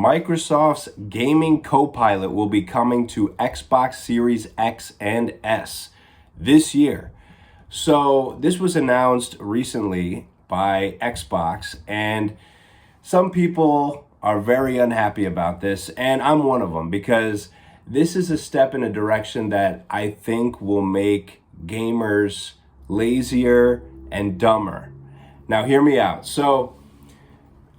Microsoft's Gaming Copilot will be coming to Xbox Series X and S this year. So this was announced recently by Xbox, and some people are very unhappy about this, and I'm one of them, because this is a step in a direction that I think will make gamers lazier and dumber. Now hear me out. So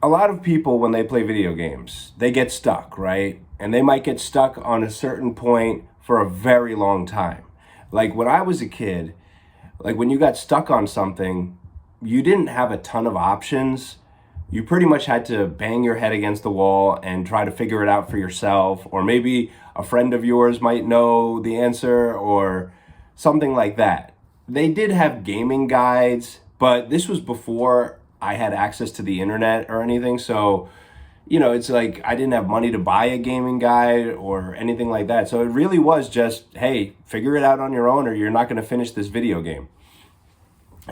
a lot of people, when they play video games, they get stuck, right? And they might get stuck on a certain point for a very long time. Like when I was a kid, like when you got stuck on something, you didn't have a ton of options. You pretty much had to bang your head against the wall and try to figure it out for yourself, or maybe a friend of yours might know the answer or something like that. They did have gaming guides, but this was before I had access to the internet or anything. So, it's like I didn't have money to buy a gaming guide or anything like that. So it really was just, hey, figure it out on your own or you're not going to finish this video game.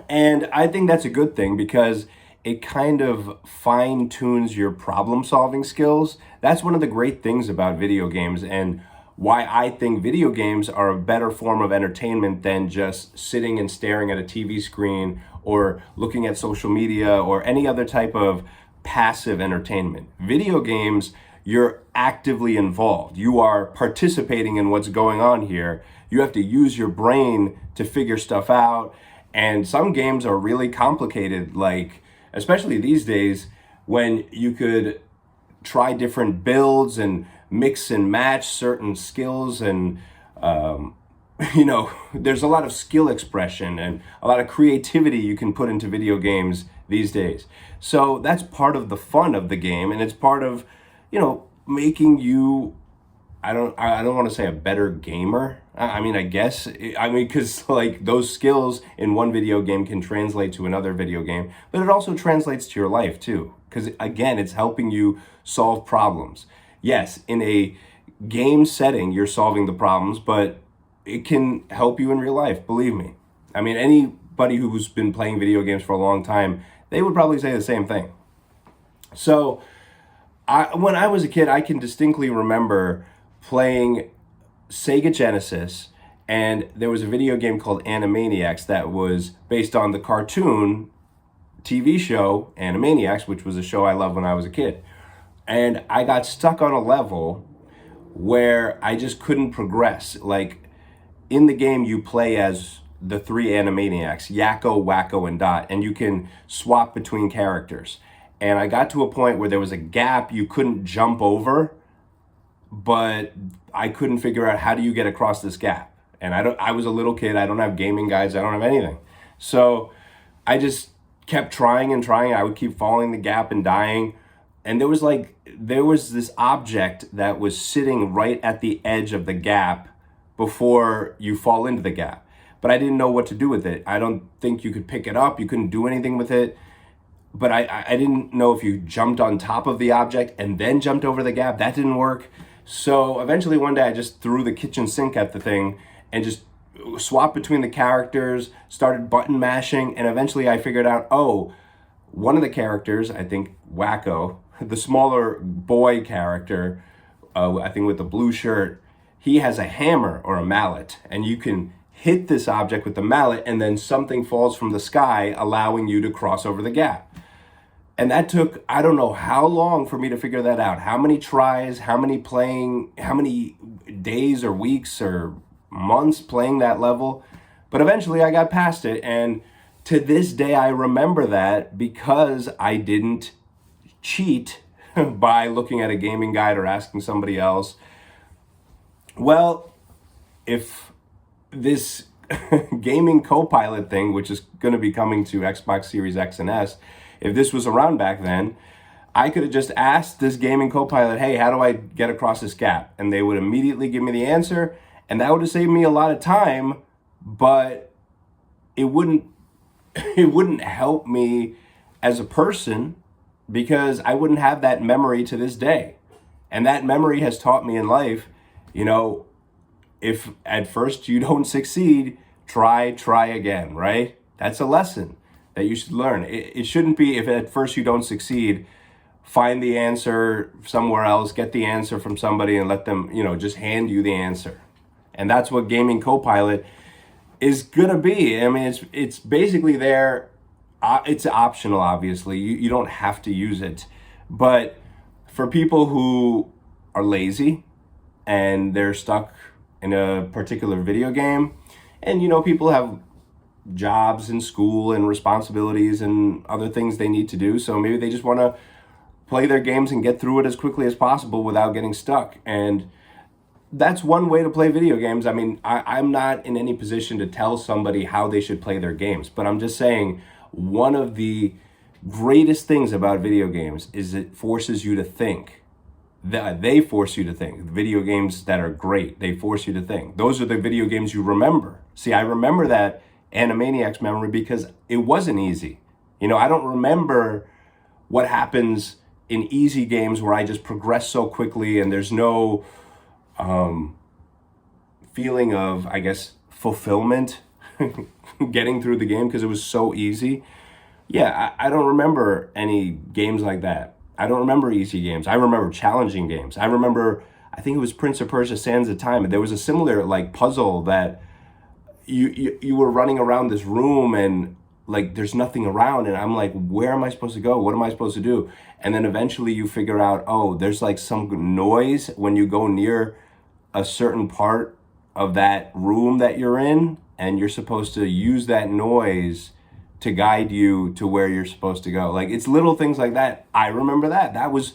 And I think that's a good thing because it kind of fine tunes your problem solving skills. That's one of the great things about video games, and why I think video games are a better form of entertainment than just sitting and staring at a TV screen or looking at social media or any other type of passive entertainment. Video games, you're actively involved. You are participating in what's going on here. You have to use your brain to figure stuff out. And some games are really complicated, like especially these days when you could try different builds and mix and match certain skills, and there's a lot of skill expression and a lot of creativity you can put into video games these days. So that's part of the fun of the game, and it's part of making you, I don't want to say a better gamer. I guess because like those skills in one video game can translate to another video game, but it also translates to your life too, because again, it's helping you solve problems. Yes, in a game setting, you're solving the problems, but it can help you in real life, believe me. Anybody who's been playing video games for a long time, they would probably say the same thing. So when I was a kid, I can distinctly remember playing Sega Genesis, and there was a video game called Animaniacs that was based on the cartoon TV show Animaniacs, which was a show I loved when I was a kid. And I got stuck on a level where I just couldn't progress. Like in the game, you play as the three Animaniacs, Yakko, Wacko, and Dot, and you can swap between characters. And I got to a point where there was a gap you couldn't jump over, but I couldn't figure out how do you get across this gap. And I was a little kid, I don't have gaming guides, I don't have anything. So I just kept trying and trying. I would keep falling the gap and dying. And there was this object that was sitting right at the edge of the gap before you fall into the gap. But I didn't know what to do with it. I don't think you could pick it up. You couldn't do anything with it. But I didn't know if you jumped on top of the object and then jumped over the gap. That didn't work. So eventually one day I just threw the kitchen sink at the thing and just swapped between the characters, started button mashing, and eventually I figured out, one of the characters, I think Wacko, the smaller boy character, I think with the blue shirt, he has a hammer or a mallet, and you can hit this object with the mallet and then something falls from the sky, allowing you to cross over the gap. And that took, I don't know how long for me to figure that out. How many tries, how many days or weeks or months playing that level. But eventually I got past it. And to this day, I remember that because I didn't cheat by looking at a gaming guide or asking somebody else. Well, if this gaming Copilot thing, which is going to be coming to Xbox Series X and S, if this was around back then, I could have just asked this gaming Copilot, hey, how do I get across this gap? And they would immediately give me the answer, and that would have saved me a lot of time, but it wouldn't help me as a person because I wouldn't have that memory to this day. And that memory has taught me in life, if at first you don't succeed, try again, right? That's a lesson that you should learn. It shouldn't be if at first you don't succeed, find the answer somewhere else, get the answer from somebody, and let them, just hand you the answer. And that's what Gaming Copilot is gonna be. I mean, it's basically there. It's optional, obviously. You don't have to use it, but for people who are lazy and they're stuck in a particular video game, and people have jobs and school and responsibilities and other things they need to do, so maybe they just want to play their games and get through it as quickly as possible without getting stuck. And that's one way to play video games. I mean, I'm not in any position to tell somebody how they should play their games, but I'm just saying one of the greatest things about video games is it forces you to think. They force you to think. Video games that are great, they force you to think. Those are the video games you remember. See, I remember that Animaniacs memory because it wasn't easy. I don't remember what happens in easy games where I just progress so quickly and there's no feeling of, I guess, fulfillment getting through the game because it was so easy. Yeah, I don't remember any games like that. I don't remember easy games. I remember challenging games. I remember, I think it was Prince of Persia Sands of Time. There was a similar puzzle that you were running around this room and there's nothing around, and I'm like, where am I supposed to go? What am I supposed to do? And then eventually you figure out, oh, there's some noise when you go near a certain part of that room that you're in, and you're supposed to use that noise to guide you to where you're supposed to go. It's little things like that. I remember that. That was,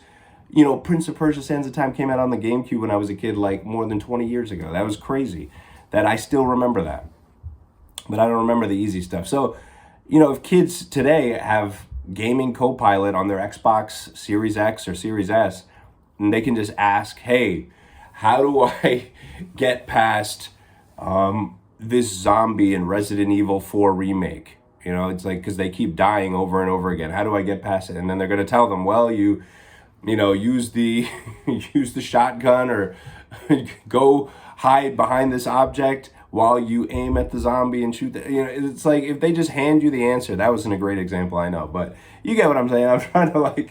Prince of Persia Sands of Time came out on the GameCube when I was a kid, more than 20 years ago. That was crazy that I still remember that. But I don't remember the easy stuff. So, if kids today have Gaming Copilot on their Xbox Series X or Series S, and they can just ask, hey, how do I get past this zombie in Resident Evil 4 Remake? It's because they keep dying over and over again. How do I get past it? And then they're going to tell them, well, use the use the shotgun or go hide behind this object while you aim at the zombie and shoot it's if they just hand you the answer. That wasn't a great example, I know, but you get what I'm saying. I'm trying to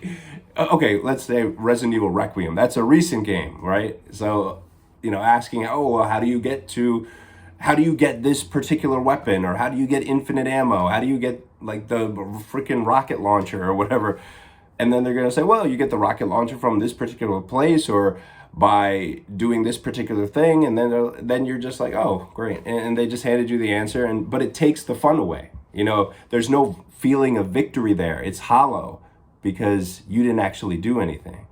okay, let's say Resident Evil Requiem. That's a recent game, right? So, asking, oh, well, how do you get this particular weapon, or how do you get infinite ammo? How do you get the freaking rocket launcher or whatever? And then they're going to say, well, you get the rocket launcher from this particular place or by doing this particular thing. And then you're just like, oh, great. And they just handed you the answer. But it takes the fun away. There's no feeling of victory there. It's hollow because you didn't actually do anything.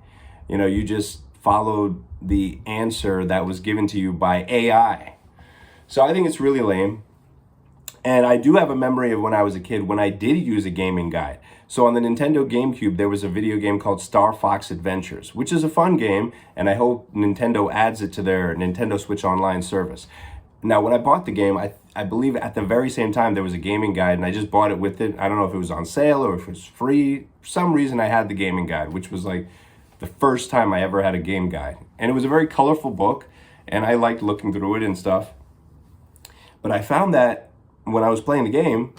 You just followed the answer that was given to you by AI. So I think it's really lame. And I do have a memory of when I was a kid when I did use a gaming guide. So on the Nintendo GameCube, there was a video game called Star Fox Adventures, which is a fun game, and I hope Nintendo adds it to their Nintendo Switch Online service. Now, when I bought the game, I believe at the very same time there was a gaming guide, and I just bought it with it. I don't know if it was on sale or if it was free. For some reason, I had the gaming guide, which was the first time I ever had a game guide. And it was a very colorful book, and I liked looking through it and stuff. But I found that when I was playing the game,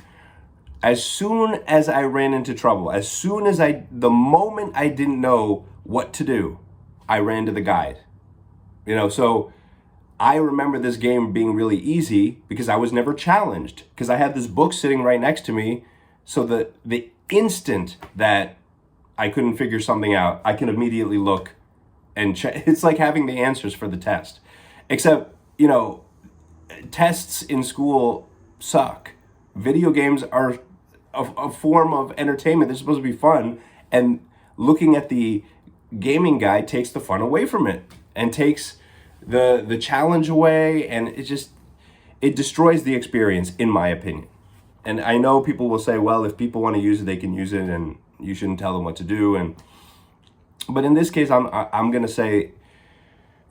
as soon as I ran into trouble, the moment I didn't know what to do, I ran to the guide. So I remember this game being really easy because I was never challenged, because I had this book sitting right next to me. So the instant that I couldn't figure something out, I can immediately look and check. It's like having the answers for the test. Except, tests in school suck. Video games are a form of entertainment. They're supposed to be fun, and looking at the gaming guide takes the fun away from it and takes the challenge away, and it destroys the experience, in my opinion. And I know people will say, well, if people want to use it, they can use it, and you shouldn't tell them what to do. But in this case, I'm going to say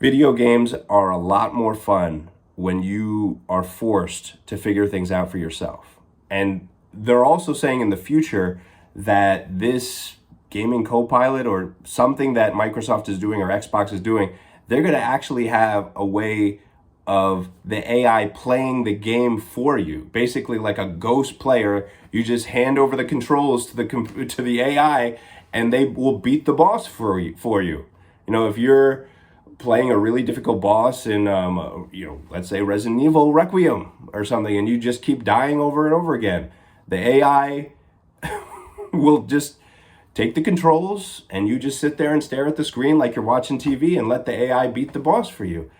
video games are a lot more fun when you are forced to figure things out for yourself. And they're also saying in the future that this Gaming Copilot, or something that Microsoft is doing or Xbox is doing, they're going to actually have a way of the AI playing the game for you, basically like a ghost player. You just hand over the controls to the AI, and they will beat the boss for you. You know, if you're playing a really difficult boss in, let's say Resident Evil Requiem or something, and you just keep dying over and over again, the AI will just take the controls and you just sit there and stare at the screen like you're watching TV and let the AI beat the boss for you.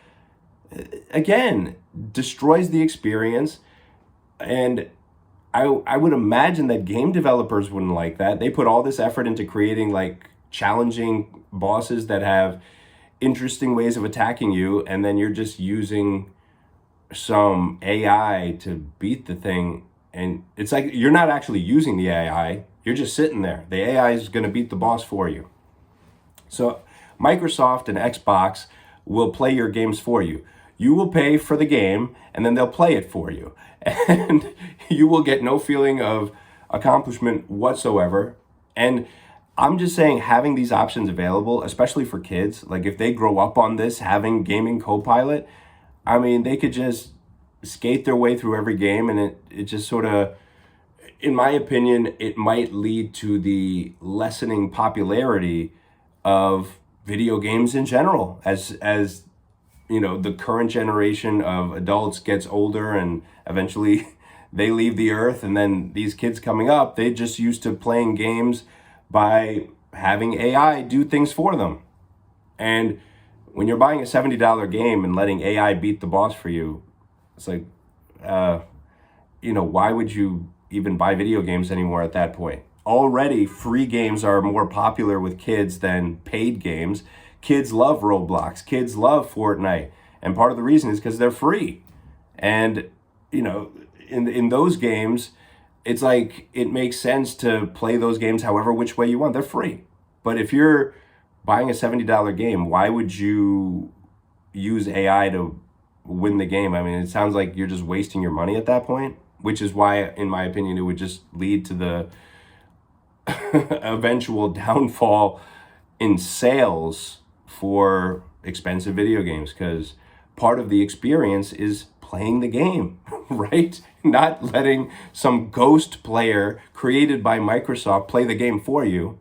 Again, destroys the experience. And I would imagine that game developers wouldn't like that. They put all this effort into creating like challenging bosses that have interesting ways of attacking you, and then you're just using some AI to beat the thing. And it's like you're not actually using the AI, you're just sitting there. The AI is going to beat the boss for you. So Microsoft and Xbox will play your games for you. You will pay for the game and then they'll play it for you. And you will get no feeling of accomplishment whatsoever. And I'm just saying, having these options available, especially for kids, like if they grow up on this, having Gaming Copilot, I mean, they could just skate their way through every game, and it just sort of, in my opinion, it might lead to the lessening popularity of video games in general as you know, the current generation of adults gets older and eventually they leave the earth, and then these kids coming up, they just used to playing games by having AI do things for them. And when you're buying a $70 game and letting AI beat the boss for you, it's like, why would you even buy video games anymore at that point? Already, free games are more popular with kids than paid games. Kids love Roblox. Kids love Fortnite. And part of the reason is because they're free. And, in those games, it's like it makes sense to play those games however which way you want. They're free. But if you're buying a $70 game, why would you use AI to win the game? I mean, it sounds like you're just wasting your money at that point, which is why, in my opinion, it would just lead to the eventual downfall in sales for expensive video games, because part of the experience is playing the game, right? Not letting some ghost player created by Microsoft play the game for you.